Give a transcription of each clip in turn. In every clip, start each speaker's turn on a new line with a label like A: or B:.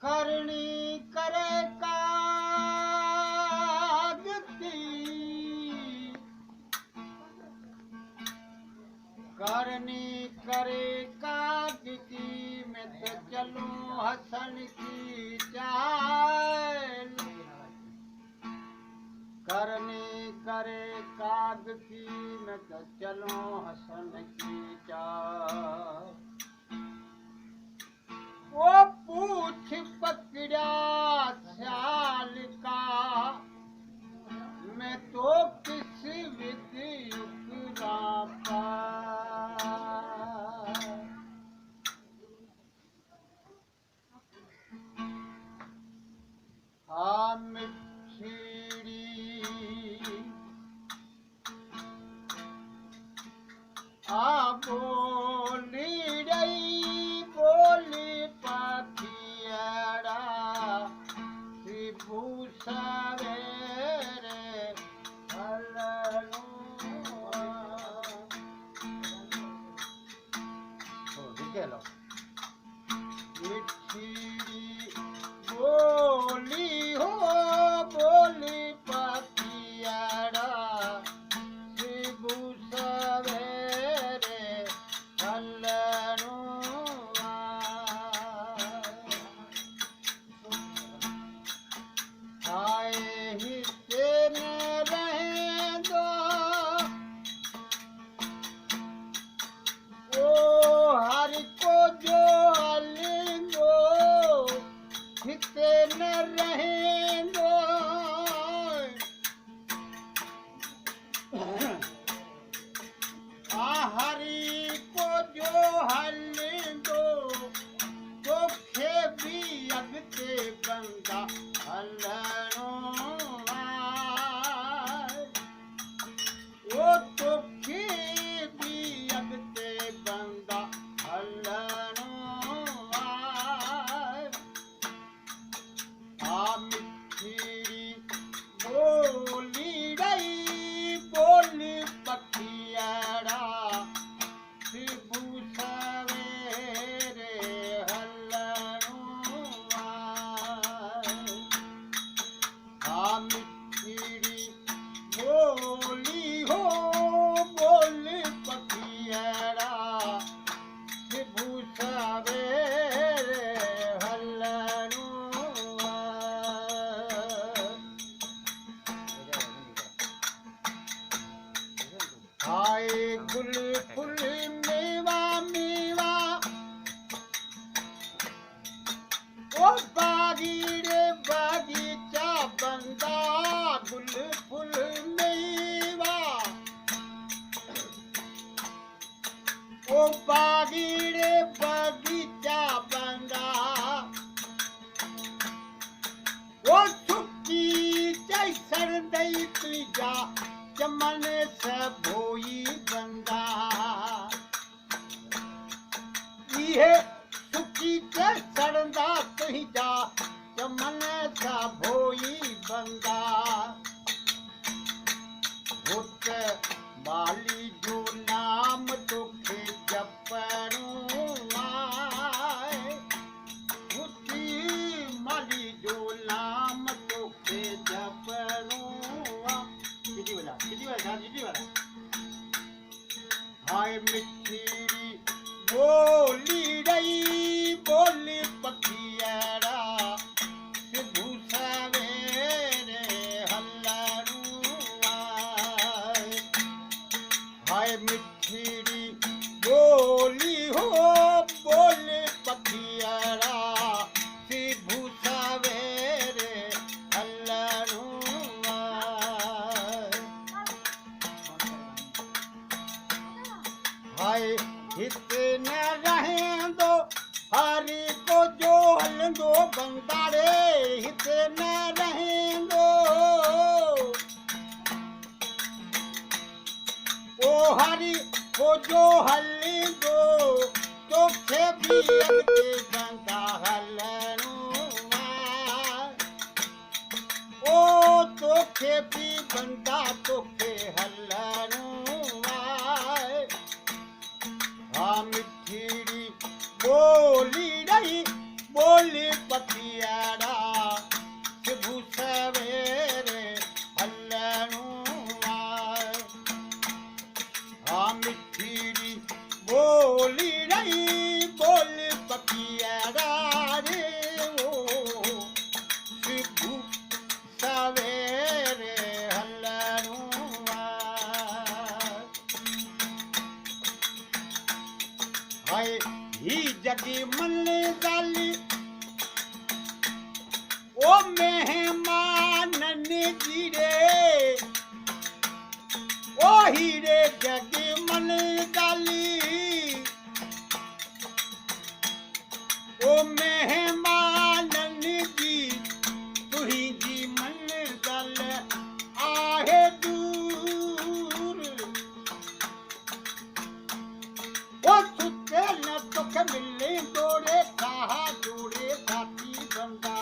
A: करनी करे काज की, करनी करे काज की, मैं तो चलूं हसन की चाल। करनी करे काग की, मैं तो चलूं हसन की चाल। वो पूछ पकड़ा ख्याल का, मैं तो किसी विधि उकरा पा। हाँ मिठीरी बोली रही, बोली पखियाड़ा सवेरे मिठीरी बोली हो, बोली पखियाड़ा सवेरे आए हिस्से में रहें दो, ओ हर को जो हलेंगो, हिस्से में रहें दो। हरी को जो हलेंगो, तो खेबी अगते बंदा हलनो वो तो खेबी अगते बंदा हलनो। आ मिठीरी बोली गई, बोली पखियाड़ा मिठीरी बोली हो, बोली पखियाड़ा सवेरे हलनुआ। हाय गुल फुल मेवा मेवा, ओ बागी रे बागीचा बंदा गुल फुल मेवा। ओ बागी रे बागीचा बंदा, ओ सुखी जैसन दई तुझा चमन से भोई बंदा। ये सुखी जैसन तुझा चमन सा भोई बंदा। भूत माली जो नाम तुखे जपरूं आए, भूती माली जो नाम तुखे जपरूं। किती वाला हाय मिठीरी बोली रही, बोली पखियाड़ा सवेरे हलनुआ। हाय मिठीरी बोली हो, बोली पखियाड़ा सवेरे हलनुआ। हाय हिस्से न रहें दो, हरी को जो हलंदो बंदा रे हिस्से न रहें दो। ओ हरी को जो हलेंदो, तो खेबी अगते बंदा हलनुआ। खे भी बंदा तोखे हलणो आए हाँ मिठीड़ी बोली रही बोली पतियाड़ा सुबह सवेरे हलणो आए हाँ मिठीड़ी बोली रही बोली पतियाड़ा रे ओ सुबह सवेरे हलणो आए हाय ही जगी मन गाली ओ मेहमान जीरे ओ हीरे जगी मन गाली ओ मेहमान जी तुही जी मन गल आहे दूर ओ सुते न तुख मिले तोड़े कहा जोड़े साथी बंदा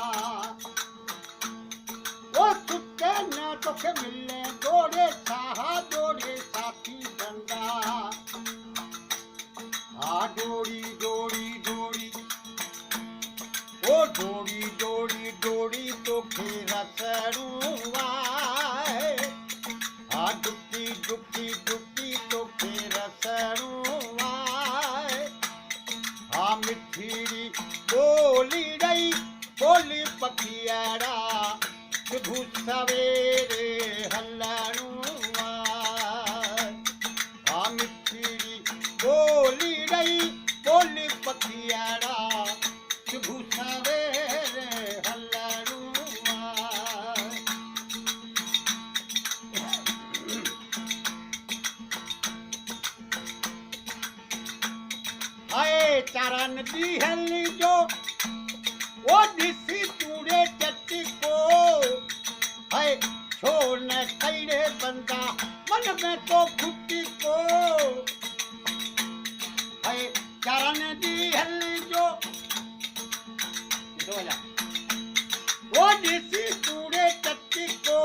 A: ओ सुते न तुख मिले तोड़े कहा जोड़े साथी बंदा आ जोड़ी जोड़ी जोड़ी ओ जोड़ी जोड़ी जोड़ी तो रसड़ू आए आ डुबकी डुबकी डुबकी तो रसड़ू आए आ मिठीड़ी बोली रही बोली पखियाड़ा सुबह सवेरे हलणू आए आ मिठीड़ी बोली रही बोली पखियाड़ा सुबह सवेरे हलणू आए हाय चरण दी हली जो वो दिसी तूड़े चट्टी को हाय छोड़ खैरे बंदा मन में तो खुटी को हाय चरण दी हली जो वो दिसी तूड़े चट्टी को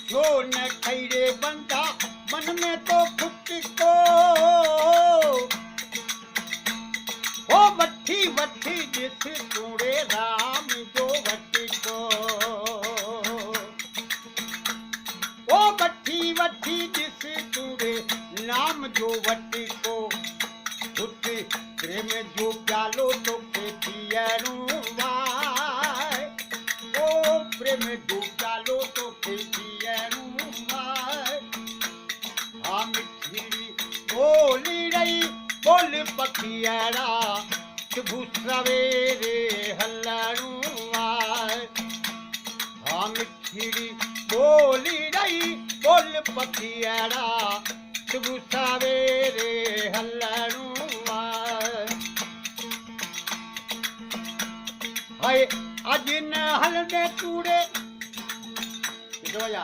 A: छोड़ खैरे बंदा मन में तो खुटी को ओ वठी वठी जिस तूड़े राम जो वटी को ओ वठी वठी जिस तूड़े नाम जो वटी को उठ प्रेम जो प्यालो तो पियरू वाय ओ प्रेम जो प्यालो तो पियरू वाय हाँ मिठीड़ी बोली रही बोल पखियाड़ा सुबह सवेरे हलणू आए हाँ मिठीड़ी बोली रही बोल पखियाड़ा सुबह सवेरे हलणू आए हाय अज न हलदे तूड़े जोया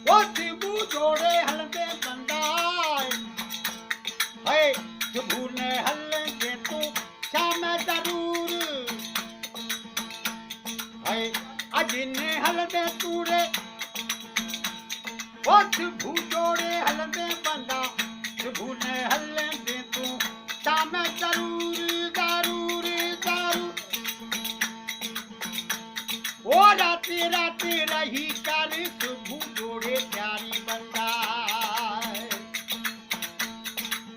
A: वो सुबह जोड़े हलदे बंदाए हाय सुबह ने हलेंगे तो शाम जरूर हाय अज ने हलदे तूड़े वो सुबह जोड़े हलदे बंदा सुबह ने हलेंगे तो शाम जरूर जरूर जरूर ओ राती राती रही कर सुबह जोड़े प्यारी बंदा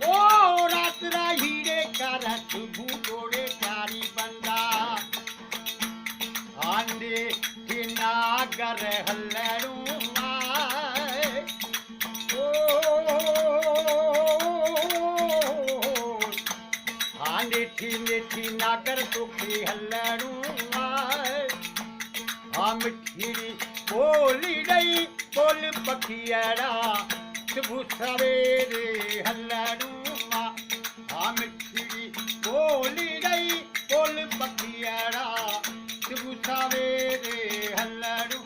A: ओ रात रही रे कर सुबह जोड़े प्यारी बंदा आंदे कि नागर हलणू आए ओ आंदे थी नागर तो हलणू आए हाँ मिठीड़ी बोली रही बोल पखियाड़ा सुबह सवेरे हलणू हाँ मिठीड़ी बोली रही बोल पखियाड़ा सुबह सवेरे हलणू